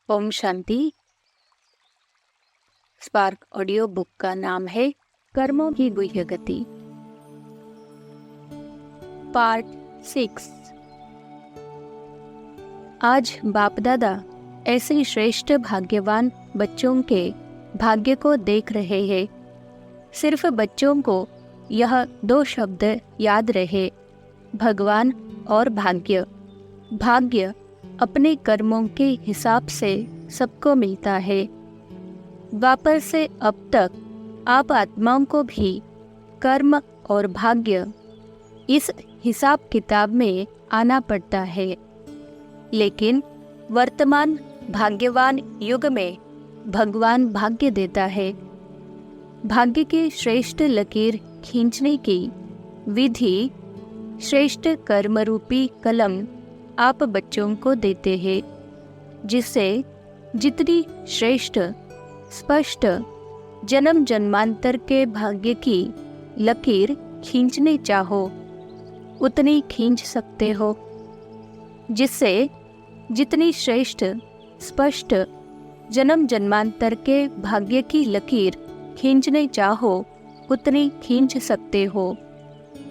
Om Shanti. Spark audio book का नाम है कर्मों की गुह्य गति, पार्ट 6। आज बाप दादा ऐसे श्रेष्ठ भाग्यवान बच्चों के भाग्य को देख रहे हैं। सिर्फ बच्चों को यह 2 शब्द याद रहे, भगवान और भाग्य। भाग्य अपने कर्मों के हिसाब से सबको मिलता है। वापस से अब तक आप आत्माओं को भी कर्म और भाग्य इस हिसाब किताब में आना पड़ता है, लेकिन वर्तमान भाग्यवान युग में भगवान भाग्य देता है। भाग्य की श्रेष्ठ लकीर खींचने की विधि श्रेष्ठ कर्म रूपी कलम आप बच्चों को देते हैं, जिससे जितनी श्रेष्ठ स्पष्ट जन्म जन्मांतर के भाग्य की लकीर खींचने चाहो उतनी खींच सकते हो। जिससे जितनी श्रेष्ठ स्पष्ट जन्म जन्मांतर के भाग्य की लकीर खींचने चाहो उतनी खींच सकते हो,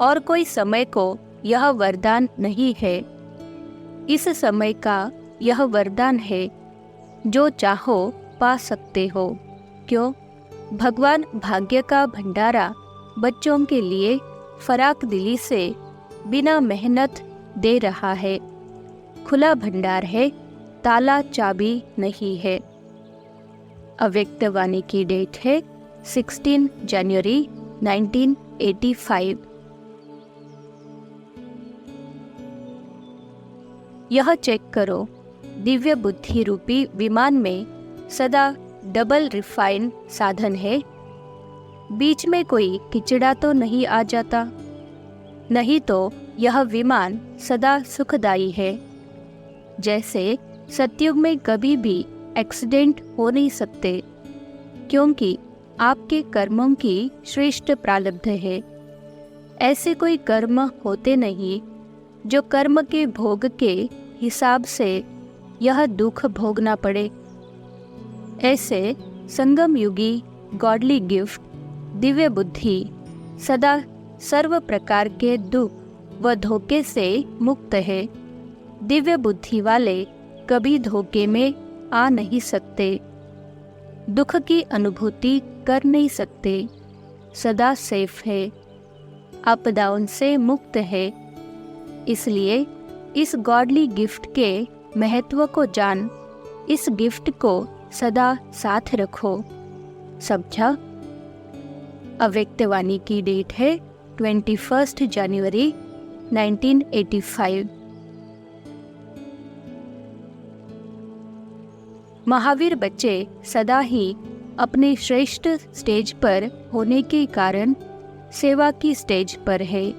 और कोई समय को यह वरदान नहीं है। इस समय का यह वरदान है, जो चाहो पा सकते हो। क्यों? भगवान भाग्य का भंडारा बच्चों के लिए फराक दिली से बिना मेहनत दे रहा है। खुला भंडार है, ताला चाबी नहीं है। अव्यक्त वाणी की डेट है 16 जनवरी 1985। यह चेक करो, दिव्य बुद्धि रूपी विमान में सदा डबल रिफाइन साधन है। बीच में कोई किचड़ा तो नहीं आ जाता, नहीं तो यह विमान सदा सुखदायी है। जैसे सतयुग में कभी भी एक्सीडेंट हो नहीं सकते, क्योंकि आपके कर्मों की श्रेष्ठ प्रारब्ध है। ऐसे कोई कर्म होते नहीं जो कर्म के भोग के हिसाब से यह दुख भोगना पड़े। ऐसे संगम युगी गॉडली गिफ्ट दिव्य बुद्धि सदा सर्व प्रकार के दुख व धोखे से मुक्त है। दिव्य बुद्धि वाले कभी धोखे में आ नहीं सकते, दुख की अनुभूति कर नहीं सकते, सदा सेफ है, आपदाओं से मुक्त है। इसलिए इस गॉडली गिफ्ट के महत्व को जान, इस गिफ्ट को सदा साथ रखो। समझा? अव्यक्त वाणी की डेट है 21 जनवरी 1985। महावीर बच्चे सदा ही अपने श्रेष्ठ स्टेज पर होने के कारण सेवा की स्टेज पर है,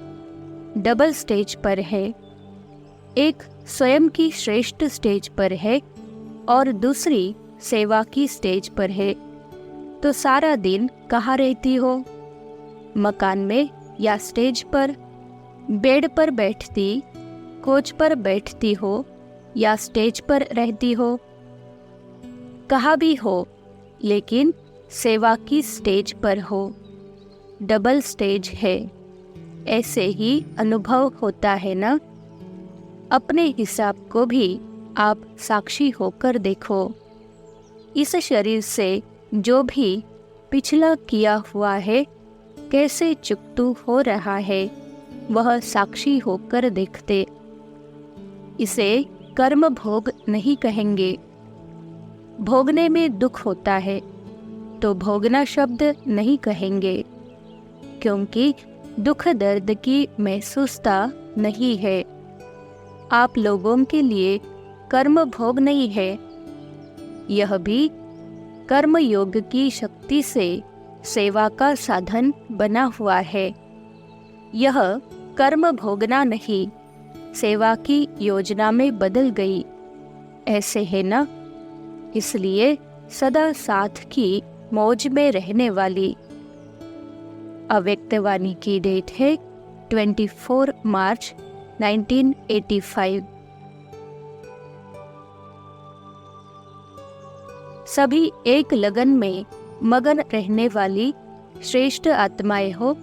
डबल स्टेज पर है। एक स्वयं की श्रेष्ठ स्टेज पर है और दूसरी सेवा की स्टेज पर है। तो सारा दिन कहाँ रहती हो? मकान में या स्टेज पर? बेड पर बैठती, कोच पर बैठती हो या स्टेज पर रहती हो? कहाँ भी हो, लेकिन सेवा की स्टेज पर हो। डबल स्टेज है। ऐसे ही अनुभव होता है ना? अपने हिसाब को भी आप साक्षी होकर देखो। इस शरीर से जो भी पिछला किया हुआ है, कैसे चुकतू हो रहा है, वह साक्षी होकर देखते। इसे कर्म भोग नहीं कहेंगे। भोगने में दुख होता है तो भोगना शब्द नहीं कहेंगे, क्योंकि दुख दर्द की महसूसता नहीं है। आप लोगों के लिए कर्म भोग नहीं है, यह भी कर्म योग की शक्ति से सेवा का साधन बना हुआ है। यह कर्म भोगना नहीं, सेवा की योजना में बदल गई। ऐसे है ना? इसलिए सदा साथ की मौज में रहने वाली। अव्यक्त वाणी की डेट है 24 मार्च 1985। सभी एक लगन में मगन रहने वाली श्रेष्ठ आत्माएं हो,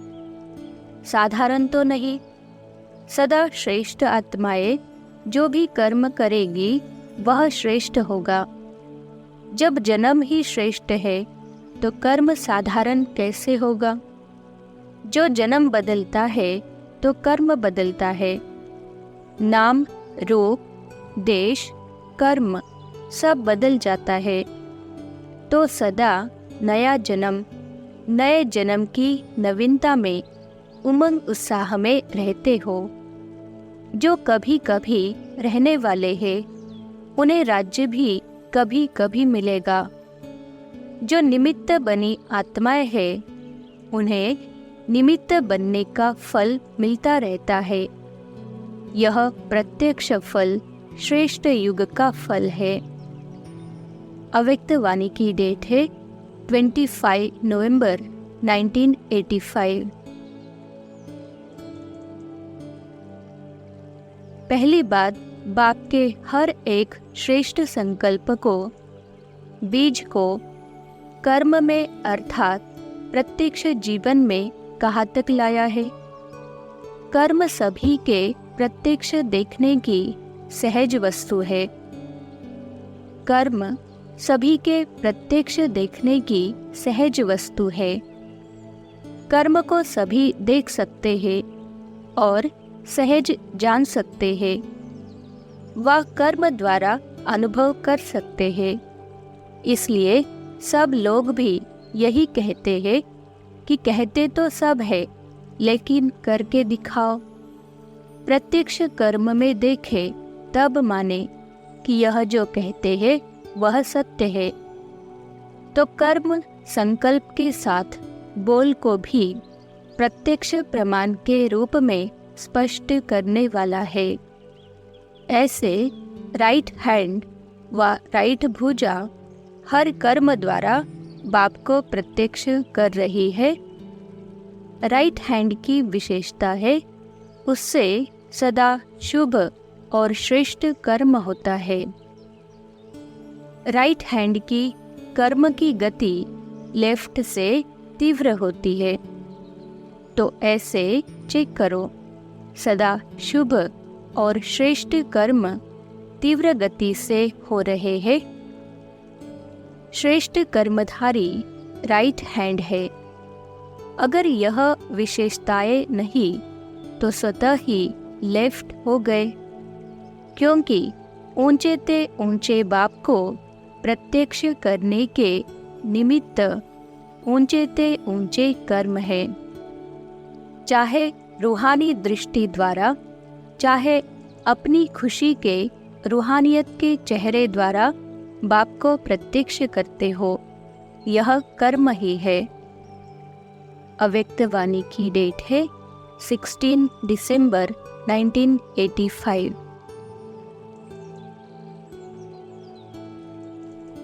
साधारण तो नहीं। सदा श्रेष्ठ आत्माएं जो भी कर्म करेगी वह श्रेष्ठ होगा। जब जन्म ही श्रेष्ठ है तो कर्म साधारण कैसे होगा? जो जन्म बदलता है तो कर्म बदलता है। नाम, रूप, देश, कर्म सब बदल जाता है। तो सदा नया जन्म, नए जन्म की नवीनता में उमंग उत्साह में रहते हो। जो कभी कभी रहने वाले हैं उन्हें राज्य भी कभी कभी मिलेगा। जो निमित्त बनी आत्माएं हैं उन्हें निमित्त बनने का फल मिलता रहता है। यह प्रत्यक्ष फल श्रेष्ठ युग का फल है। अव्यक्त वाणी की डेट है 25 नवंबर 1985। पहली बात, बाप के हर एक श्रेष्ठ संकल्प को, बीज को कर्म में अर्थात प्रत्यक्ष जीवन में कहाँ तक लाया है। कर्म सभी के प्रत्यक्ष देखने की सहज वस्तु है। कर्म सभी के प्रत्यक्ष देखने की सहज वस्तु है। कर्म को सभी देख सकते हैं और सहज जान सकते हैं। वह कर्म द्वारा अनुभव कर सकते हैं। इसलिए सब लोग भी यही कहते हैं कि कहते तो सब है लेकिन करके दिखाओ। प्रत्यक्ष कर्म में देखे तब माने कि यह जो कहते हैं वह सत्य है। तो कर्म संकल्प के साथ बोल को भी प्रत्यक्ष प्रमाण के रूप में स्पष्ट करने वाला है। ऐसे राइट हैंड व राइट भुजा हर कर्म द्वारा बाप को प्रत्यक्ष कर रही है। राइट हैंड की विशेषता है उससे सदा शुभ और श्रेष्ठ कर्म होता है। राइट हैंड की कर्म की गति लेफ्ट से तीव्र होती है। तो ऐसे चेक करो, सदा शुभ और श्रेष्ठ कर्म तीव्र गति से हो रहे हैं। श्रेष्ठ कर्मधारी राइट हैंड है। अगर यह विशेषताएं नहीं तो स्वतः ही लेफ्ट हो गए, क्योंकि ऊंचे ते ऊंचे बाप को प्रत्यक्ष करने के निमित्त ऊंचे ते ऊंचे कर्म है। चाहे रूहानी दृष्टि द्वारा, चाहे अपनी खुशी के रूहानियत के चेहरे द्वारा बाप को प्रत्यक्ष करते हो, यह कर्म ही है। अव्यक्त वाणी की डेट है 16 दिसंबर 1985।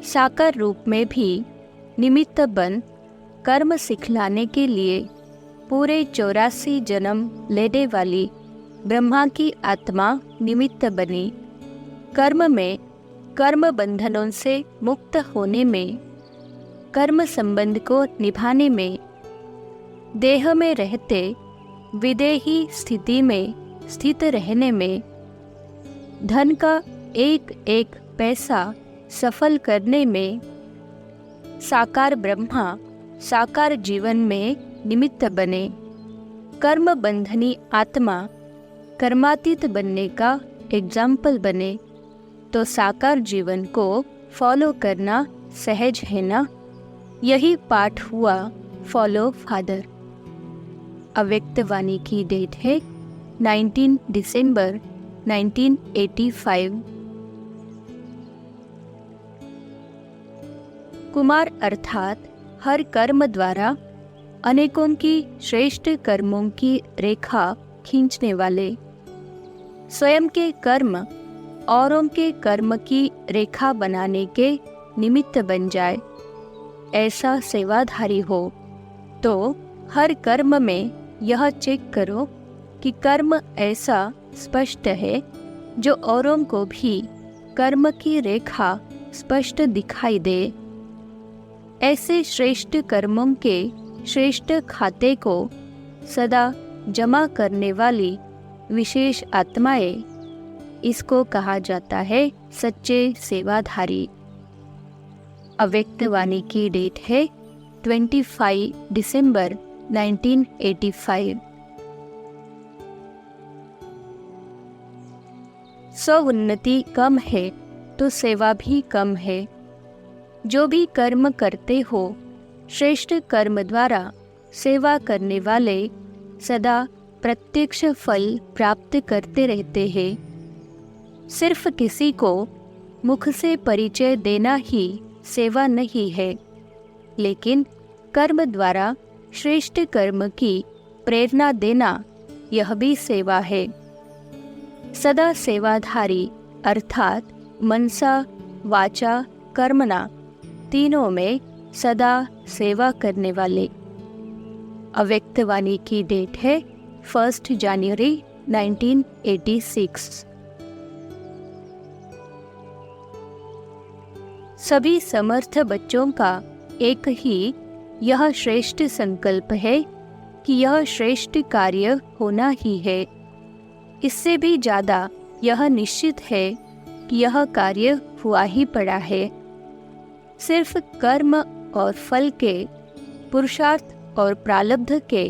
साकार रूप में भी निमित्त बन कर्म सिखलाने के लिए पूरे 84 जन्म लेने वाली ब्रह्मा की आत्मा निमित्त बनी। कर्म में, कर्म बंधनों से मुक्त होने में, कर्म संबंध को निभाने में, देह में रहते विदेही स्थिति में स्थित रहने में, धन का एक एक पैसा सफल करने में, साकार ब्रह्मा साकार जीवन में निमित्त बने। कर्म बंधनी आत्मा कर्मातीत बनने का एग्जाम्पल बने तो साकार जीवन को फॉलो करना सहज है ना। यही पाठ हुआ फॉलो फादर। अव्यक्त वाणी की डेट है 19 दिसंबर 1985। कुमार अर्थात हर कर्म द्वारा अनेकों की श्रेष्ठ कर्मों की रेखा खींचने वाले, स्वयं के कर्म औरों के कर्म की रेखा बनाने के निमित्त बन जाए, ऐसा सेवाधारी हो। तो हर कर्म में यह चेक करो कि कर्म ऐसा स्पष्ट है जो औरों को भी कर्म की रेखा स्पष्ट दिखाई दे ऐसे श्रेष्ठ कर्मों के श्रेष्ठ खाते को सदा जमा करने वाली विशेष आत्माएं, इसको कहा जाता है सच्चे सेवाधारी। अव्यक्त वाणी की डेट है 25 दिसंबर 1985। स्वउन्नति कम है तो सेवा भी कम है। जो भी कर्म करते हो, श्रेष्ठ कर्म द्वारा सेवा करने वाले सदा प्रत्यक्ष फल प्राप्त करते रहते हैं। सिर्फ किसी को मुख से परिचय देना ही सेवा नहीं है, लेकिन कर्म द्वारा श्रेष्ठ कर्म की प्रेरणा देना यह भी सेवा है। सदा सेवाधारी अर्थात मनसा वाचा कर्मणा तीनों में सदा सेवा करने वाले। अव्यक्त वाणी की डेट है 1 जनवरी 1986। सभी समर्थ बच्चों का एक ही यह श्रेष्ठ संकल्प है कि यह श्रेष्ठ कार्य होना ही है। इससे भी ज़्यादा यह निश्चित है कि यह कार्य हुआ ही पड़ा है। सिर्फ कर्म और फल के, पुरुषार्थ और प्रारब्ध के,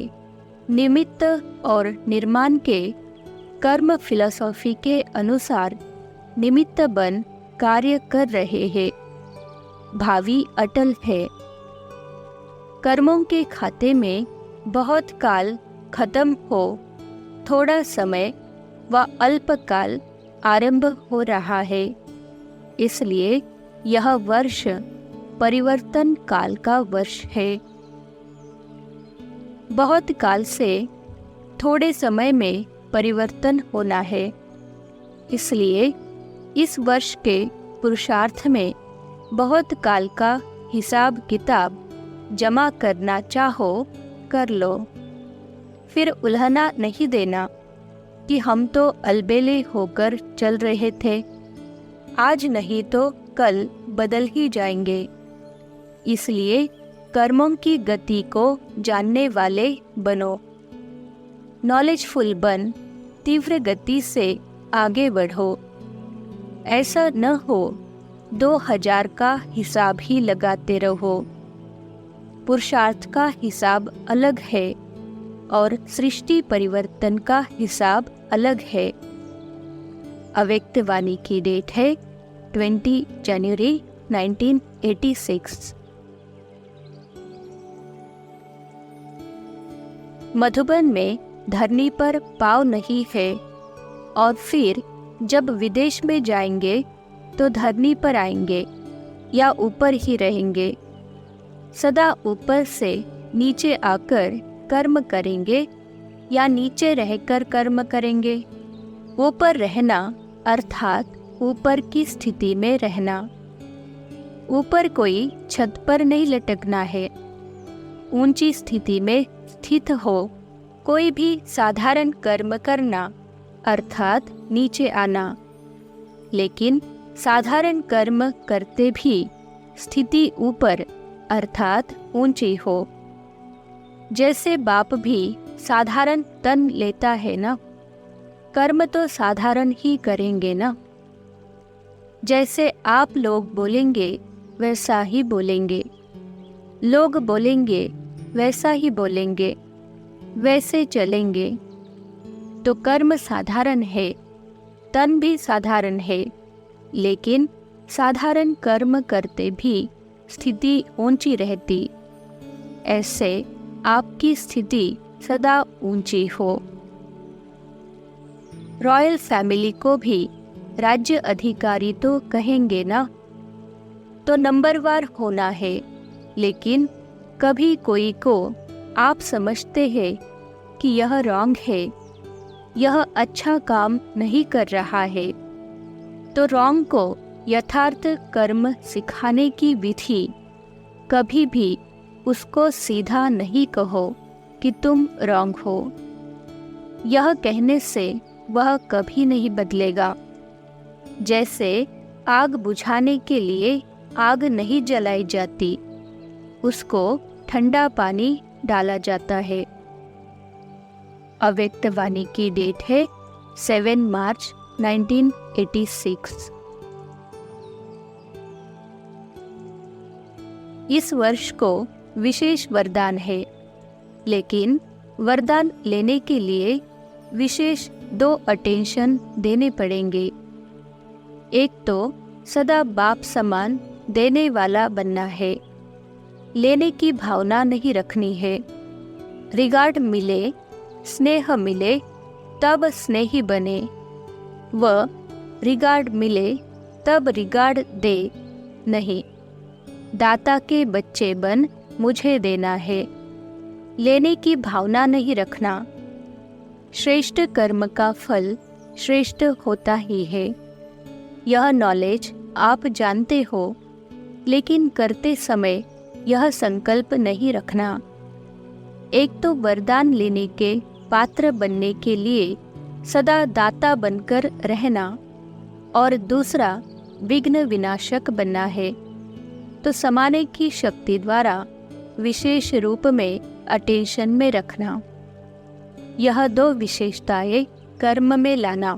निमित्त और निर्माण के, कर्म फिलॉसफी के अनुसार निमित्त बन कार्य कर रहे हैं। भावी अटल है। कर्मों के खाते में बहुत काल खत्म हो, थोड़ा समय व अल्पकाल आरंभ हो रहा है। इसलिए यह वर्ष परिवर्तन काल का वर्ष है। बहुत काल से थोड़े समय में परिवर्तन होना है। इसलिए इस वर्ष के पुरुषार्थ में बहुत काल का हिसाब किताब जमा करना चाहो कर लो। फिर उल्हना नहीं देना कि हम तो अलबेले होकर चल रहे थे, आज नहीं तो कल बदल ही जाएंगे। इसलिए कर्मों की गति को जानने वाले बनो, नॉलेजफुल बन तीव्र गति से आगे बढ़ो। ऐसा न हो 2000 का हिसाब ही लगाते रहो। पुरुषार्थ का हिसाब अलग है और सृष्टि परिवर्तन का हिसाब अलग है। अव्यक्त वाणी की डेट है 20 जनवरी 1986। मधुबन में धरनी पर पाँव नहीं है और फिर जब विदेश में जाएंगे तो धरनी पर आएंगे या ऊपर ही रहेंगे। सदा ऊपर से नीचे आकर कर्म करेंगे या नीचे रहकर कर्म करेंगे। ऊपर रहना अर्थात ऊपर की स्थिति में रहना। ऊपर कोई छत पर नहीं लटकना है। ऊंची स्थिति में स्थित हो कोई भी साधारण कर्म करना अर्थात नीचे आना। लेकिन साधारण कर्म करते भी स्थिति ऊपर अर्थात ऊंची हो। जैसे बाप भी साधारण तन लेता है ना, कर्म तो साधारण ही करेंगे ना। जैसे आप लोग बोलेंगे वैसा ही बोलेंगे, लोग बोलेंगे वैसा ही बोलेंगे, वैसे चलेंगे। तो कर्म साधारण है, तन भी साधारण है, लेकिन साधारण कर्म करते भी स्थिति ऊंची रहती। ऐसे आपकी स्थिति सदा ऊंची हो। रॉयल फैमिली को भी राज्य अधिकारी तो कहेंगे ना, तो नंबरवार होना है। लेकिन कभी कोई को आप समझते हैं कि यह रॉन्ग है, यह अच्छा काम नहीं कर रहा है, तो रॉन्ग को यथार्थ कर्म सिखाने की विधि कभी भी उसको सीधा नहीं कहो कि तुम रॉन्ग हो। यह कहने से वह कभी नहीं बदलेगा। जैसे आग बुझाने के लिए आग नहीं जलाई जाती, उसको ठंडा पानी डाला जाता है। अव्यक्त वाणी की डेट है 7 मार्च 1986। इस वर्ष को विशेष वरदान है, लेकिन वरदान लेने के लिए विशेष 2 अटेंशन देने पड़ेंगे। एक तो सदा बाप समान देने वाला बनना है, लेने की भावना नहीं रखनी है। रिगार्ड मिले, स्नेह मिले तब स्नेही बने, व रिगार्ड मिले तब रिगार्ड दे नहीं। दाता के बच्चे बन मुझे देना है, लेने की भावना नहीं रखना। श्रेष्ठ कर्म का फल श्रेष्ठ होता ही है। यह नॉलेज आप जानते हो, लेकिन करते समय यह संकल्प नहीं रखना। एक तो वरदान लेने के पात्र बनने के लिए सदा दाता बनकर रहना, और दूसरा विघ्न विनाशक बनना है। तो समाने की शक्ति द्वारा विशेष रूप में अटेंशन में रखना। यह 2 विशेषताएं कर्म में लाना।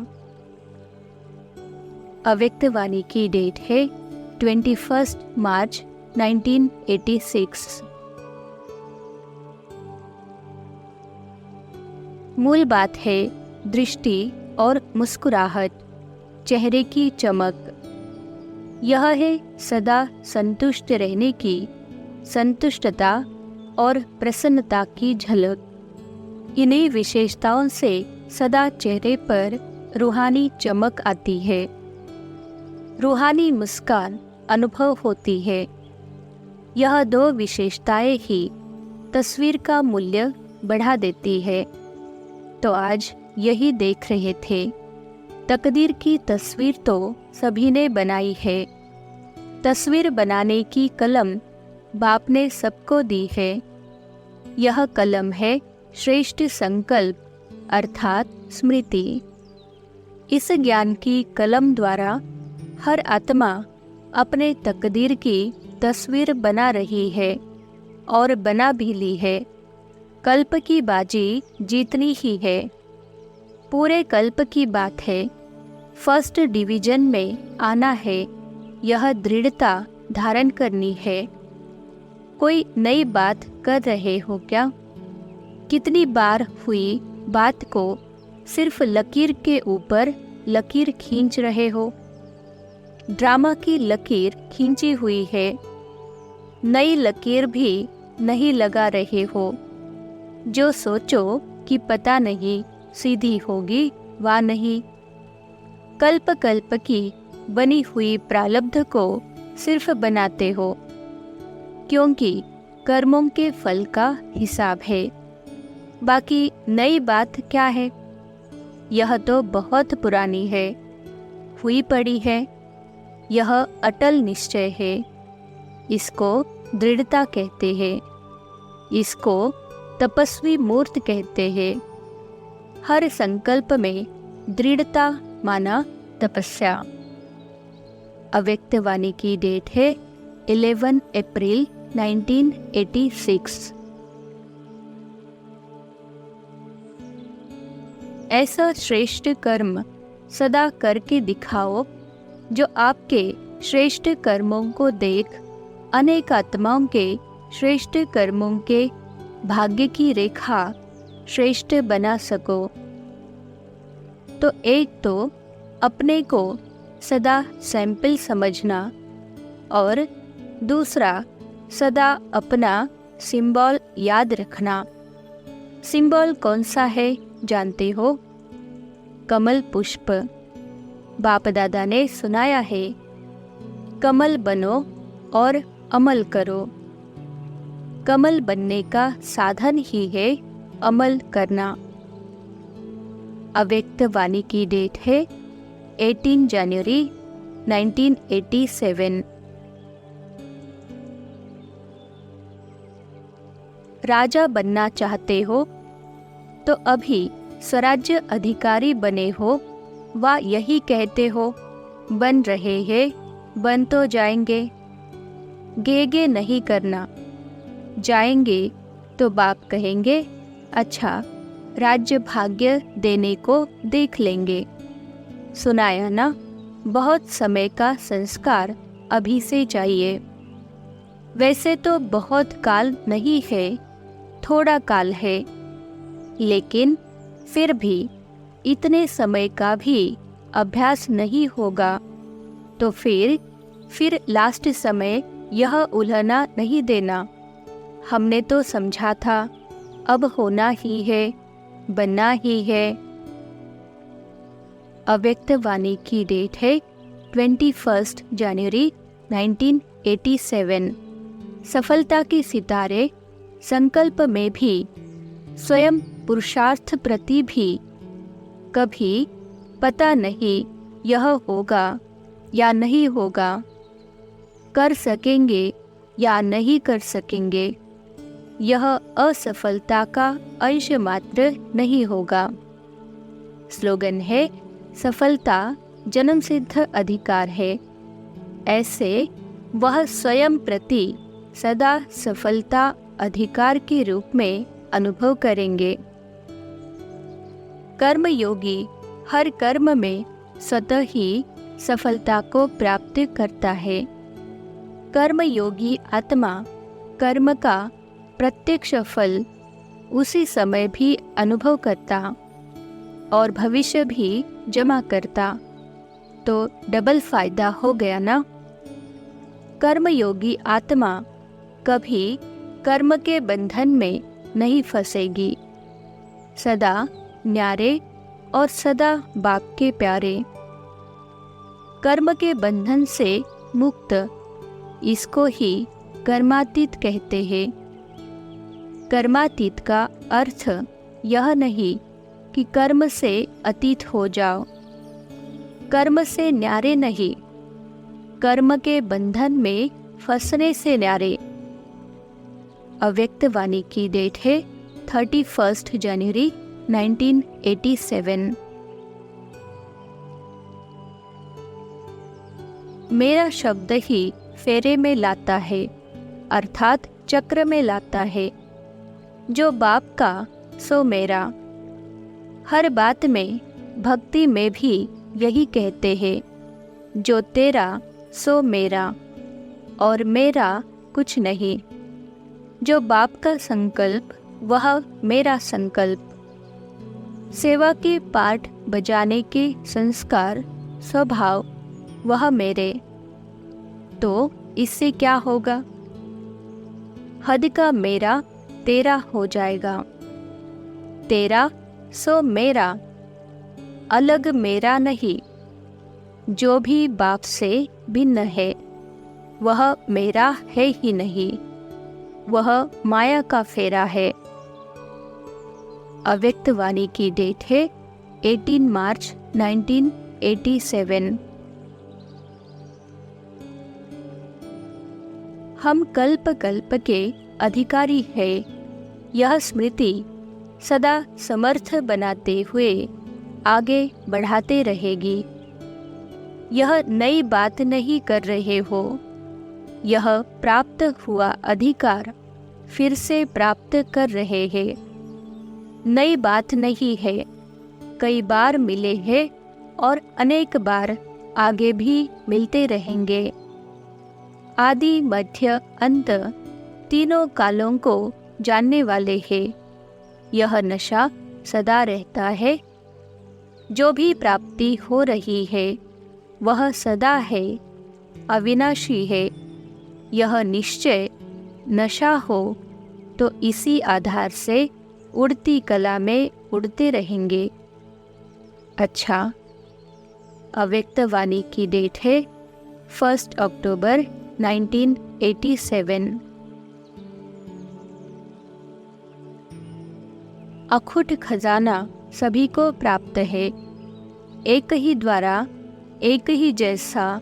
अव्यक्त वाणी की डेट है 21 मार्च 1986। मूल बात है दृष्टि और मुस्कुराहट, चेहरे की चमक। यह है सदा संतुष्ट रहने की, संतुष्टता और प्रसन्नता की झलक। इन्हीं विशेषताओं से सदा चेहरे पर रूहानी चमक आती है, रूहानी मुस्कान अनुभव होती है। यह 2 विशेषताएं ही तस्वीर का मूल्य बढ़ा देती है। तो आज यही देख रहे थे। तकदीर की तस्वीर तो सभी ने बनाई है। तस्वीर बनाने की कलम बाप ने सबको दी है। यह कलम है श्रेष्ठ संकल्प अर्थात स्मृति। इस ज्ञान की कलम द्वारा हर आत्मा अपने तकदीर की तस्वीर बना रही है और बना भी ली है। कल्प की बाजी जीतनी ही है। पूरे कल्प की बात है, फर्स्ट डिवीजन में आना है। यह दृढ़ता धारण करनी है। कोई नई बात कर रहे हो क्या? कितनी बार हुई बात को सिर्फ लकीर के ऊपर लकीर खींच रहे हो। ड्रामा की लकीर खींची हुई है, नई लकीर भी नहीं लगा रहे हो। जो सोचो कि पता नहीं सीधी होगी वा नहीं। कल्प कल्प की बनी हुई प्रारब्ध को सिर्फ बनाते हो, क्योंकि कर्मों के फल का हिसाब है। बाकी नई बात क्या है? यह तो बहुत पुरानी है, हुई पड़ी है। यह अटल निश्चय है। इसको दृढ़ता कहते हैं। इसको तपस्वी मूर्त कहते हैं। हर संकल्प में दृढ़ता माना तपस्या। अव्यक्त वाणी की डेट है 11 अप्रैल 1986। ऐसा श्रेष्ठ कर्म सदा करके दिखाओ जो आपके श्रेष्ठ कर्मों को देख अनेक आत्माओं के श्रेष्ठ कर्मों के भाग्य की रेखा श्रेष्ठ बना सको। तो एक तो अपने को सदा सैंपल समझना, और दूसरा सदा अपना सिंबल याद रखना। सिंबल कौन सा है जानते हो? कमल पुष्प। बाप दादा ने सुनाया है, कमल बनो और अमल करो। कमल बनने का साधन ही है अमल करना। अव्यक्त वाणी की डेट है 18 जनवरी 1987। राजा बनना चाहते हो तो अभी स्वराज्य अधिकारी बने हो वा यही कहते हो बन रहे हैं, बन तो जाएंगे। गे गे नहीं करना, जाएंगे तो बाप कहेंगे, अच्छा राज्य भाग्य देने को देख लेंगे। सुनाया ना, बहुत समय का संस्कार अभी से चाहिए। वैसे तो बहुत काल नहीं है, थोड़ा काल है, लेकिन फिर भी इतने समय का भी अभ्यास नहीं होगा तो फिर लास्ट समय यह उलझना नहीं देना। हमने तो समझा था, अब होना ही है, बनना ही है। अव्यक्त वाणी की डेट है 21 जनवरी 1987। सफलता के सितारे संकल्प में भी, स्वयं पुरुषार्थ प्रति भी। कभी पता नहीं यह होगा या नहीं होगा, कर सकेंगे या नहीं कर सकेंगे, यह असफलता का अंश मात्र नहीं होगा। स्लोगन है, सफलता जन्मसिद्ध अधिकार है। ऐसे वह स्वयं प्रति सदा सफलता अधिकार के रूप में अनुभव करेंगे। कर्मयोगी हर कर्म में स्वतः ही सफलता को प्राप्त करता है। कर्मयोगी आत्मा कर्म का प्रत्यक्ष फल उसी समय भी अनुभव करता और भविष्य भी जमा करता, तो डबल फायदा हो गया ना। कर्मयोगी आत्मा कभी कर्म के बंधन में नहीं फंसेगी, सदा न्यारे और सदा बाप के प्यारे। कर्म के बंधन से मुक्त, इसको ही कर्मातीत कहते हैं। कर्मातीत का अर्थ यह नहीं कि कर्म से अतीत हो जाओ, कर्म से न्यारे नहीं, कर्म के बंधन में फंसने से न्यारे। अव्यक्त वाणी की डेट है 31 जनवरी 1987। मेरा शब्द ही फेरे में लाता है, अर्थात चक्र में लाता है। जो बाप का सो मेरा। हर बात में, भक्ति में भी यही कहते हैं, जो तेरा सो मेरा, और मेरा कुछ नहीं। जो बाप का संकल्प वह मेरा संकल्प। सेवा के पाठ बजाने के संस्कार स्वभाव वह मेरे। तो इससे क्या होगा? हद का मेरा तेरा हो जाएगा। तेरा सो मेरा, अलग मेरा नहीं। जो भी बाप से भिन्न है वह मेरा है ही नहीं, वह माया का फेरा है। अव्यक्त वाणी की डेट है 18 मार्च 1987। हम कल्प कल्प के अधिकारी है, यह स्मृति सदा समर्थ बनाते हुए आगे बढ़ाते रहेगी। यह नई बात नहीं कर रहे हो, यह प्राप्त हुआ अधिकार फिर से प्राप्त कर रहे हैं। नई बात नहीं है, कई बार मिले हैं और अनेक बार आगे भी मिलते रहेंगे। आदि मध्य अंत तीनों कालों को जानने वाले हैं। यह नशा सदा रहता है। जो भी प्राप्ति हो रही है वह सदा है, अविनाशी है। यह निश्चय नशा हो तो इसी आधार से उड़ती कला में उड़ते रहेंगे। अच्छा, अव्यक्त वाणी की डेट है 1 अक्टूबर 1987। अखुट खजाना सभी को प्राप्त है, एक ही द्वारा, एक ही जैसा,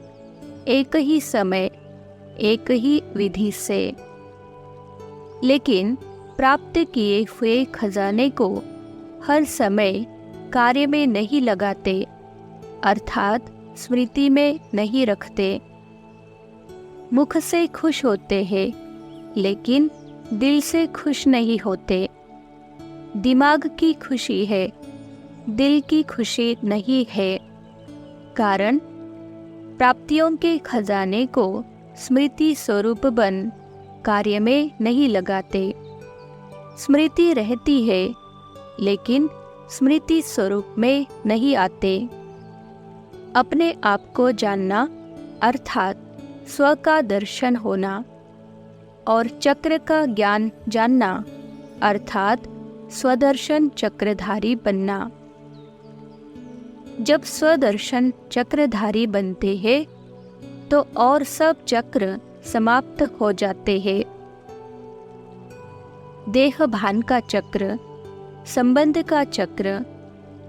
एक ही समय, एक ही विधि से। लेकिन प्राप्त किए हुए खजाने को हर समय कार्य में नहीं लगाते, अर्थात स्मृति में नहीं रखते। मुख से खुश होते हैं लेकिन दिल से खुश नहीं होते। दिमाग की खुशी है, दिल की खुशी नहीं है। कारण प्राप्तियों के खजाने को स्मृति स्वरूप बन कार्य में नहीं लगाते। स्मृति रहती है लेकिन स्मृति स्वरूप में नहीं आते। अपने आप को जानना अर्थात स्व का दर्शन होना और चक्र का ज्ञान जानना अर्थात स्वदर्शन चक्रधारी बनना। जब स्वदर्शन चक्रधारी बनते हैं तो और सब चक्र समाप्त हो जाते हैं। देह भान का चक्र, संबंध का चक्र,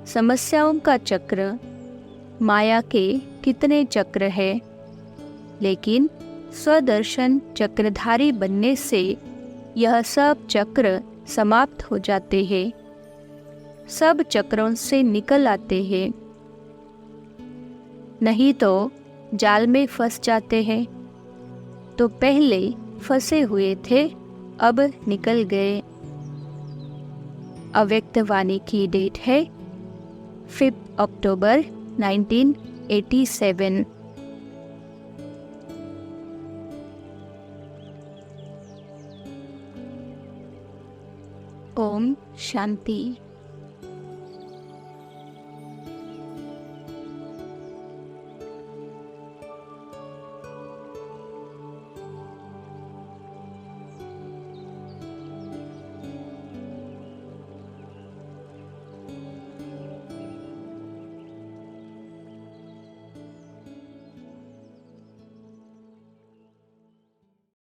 समस्याओं का चक्र, माया के कितने चक्र हैं, लेकिन स्वदर्शन चक्रधारी बनने से यह सब चक्र समाप्त हो जाते हैं, सब चक्रों से निकल आते हैं। नहीं तो जाल में फंस जाते हैं। तो पहले फंसे हुए थे, अब निकल गए। अव्यक्त वाणी की डेट है 5 अक्टूबर 1987। ओम शांति।